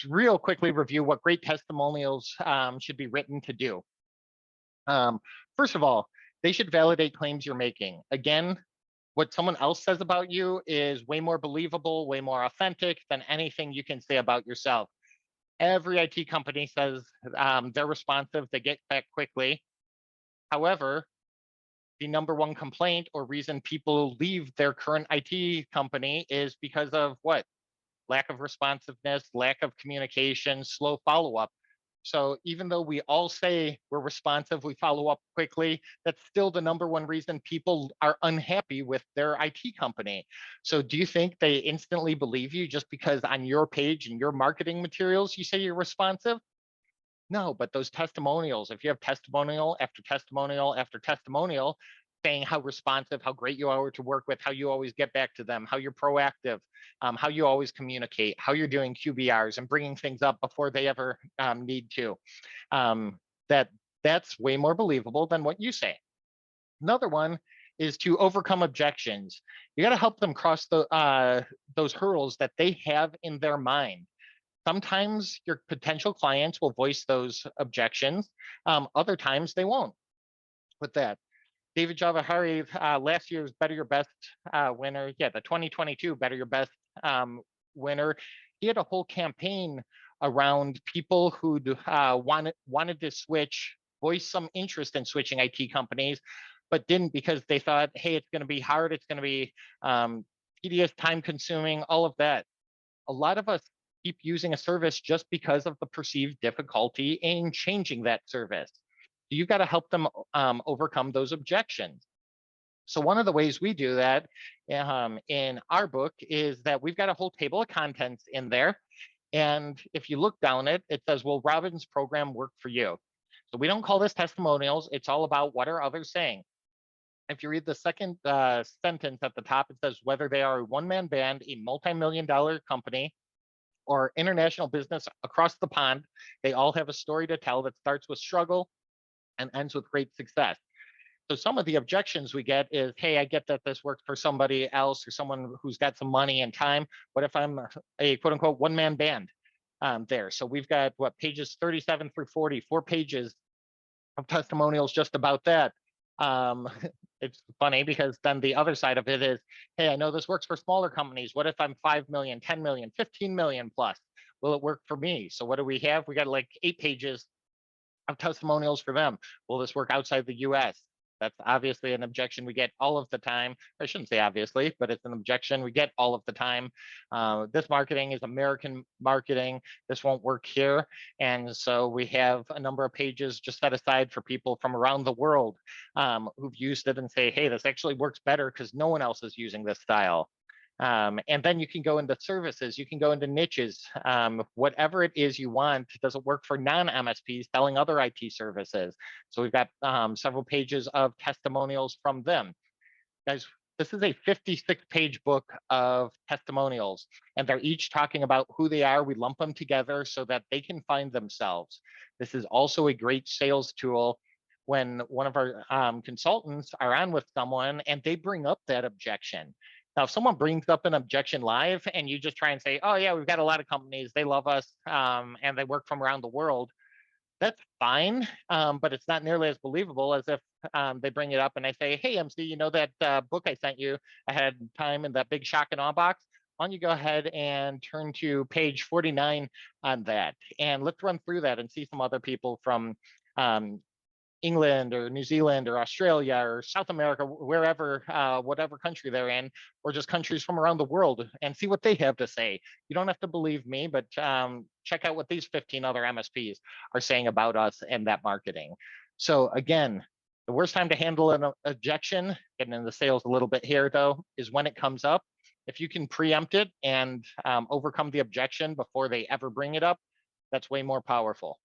just real quickly review what great testimonials should be written to do. First of all, they should validate claims you're making. Again, what someone else says about you is way more believable, way more authentic than anything you can say about yourself. Every IT company says they're responsive, they get back quickly. However, the number one complaint or reason people leave their current IT company is because of what? Lack of responsiveness, lack of communication, slow follow-up. So even though we all say we're responsive, we follow up quickly, that's still the number one reason people are unhappy with their IT company. So do you think they instantly believe you just because on your page and your marketing materials, you say you're responsive? No, but those testimonials, if you have testimonial after testimonial after testimonial saying how responsive, how great you are to work with, how you always get back to them, how you're proactive, how you always communicate, how you're doing QBRs and bringing things up before they ever need to, um, that's way more believable than what you say. Another one is to overcome objections. You got to help them cross those hurdles that they have in their mind. Sometimes your potential clients will voice those objections. Other times they won't. With that, David Javahari, last year's Better Your Best winner, yeah, the 2022 Better Your Best winner, he had a whole campaign around people who wanted to switch, voice some interest in switching IT companies, but didn't because they thought, hey, it's going to be hard, it's going to be tedious, time consuming, all of that. A lot of us keep using a service just because of the perceived difficulty in changing that service. You got to help them overcome those objections. So one of the ways we do that in our book is that we've got a whole table of contents in there. And if you look down it, it says, will Robin's program work for you? So we don't call this testimonials. It's all about what are others saying. If you read the second sentence at the top, it says whether they are a one-man band, a multi-million-dollar company, or international business across the pond, they all have a story to tell that starts with struggle and ends with great success. So some of the objections we get is, hey, I get that this works for somebody else or someone who's got some money and time. What if I'm a quote unquote one-man band there? So we've got what, pages 37 through 40, 4 pages of testimonials just about that. It's funny because then the other side of it is, hey, I know this works for smaller companies. What if I'm 5 million, 10 million, 15 million plus? Will it work for me? So what do we have? We got like 8 pages of testimonials for them. Will this work outside the US? That's obviously an objection we get all of the time. I shouldn't say obviously, but it's an objection we get all of the time. This marketing is American marketing. This won't work here. And so we have a number of pages just set aside for people from around the world who've used it and say, hey, this actually works better because no one else is using this style. And then you can go into services, you can go into niches, whatever it is you want. Does it work for non-MSPs selling other IT services? So we've got several pages of testimonials from them. Guys, this is a 56-page book of testimonials, and they're each talking about who they are. We lump them together so that they can find themselves. This is also a great sales tool when one of our consultants are on with someone and they bring up that objection. Now, if someone brings up an objection live and you just try and say, oh, yeah, we've got a lot of companies, they love us, and they work from around the world, that's fine, but it's not nearly as believable as if they bring it up and I say, hey, MC, you know that book I sent you ahead of time in that big shock and awe box? Why don't you go ahead and turn to page 49 on that, and let's run through that and see some other people from England or New Zealand or Australia or South America, wherever, whatever country they're in, or just countries from around the world, and see what they have to say. You don't have to believe me, but check out what these 15 other MSPs are saying about us and that marketing. So again, the worst time to handle an objection, getting into sales a little bit here though, is when it comes up. If you can preempt it and overcome the objection before they ever bring it up, that's way more powerful.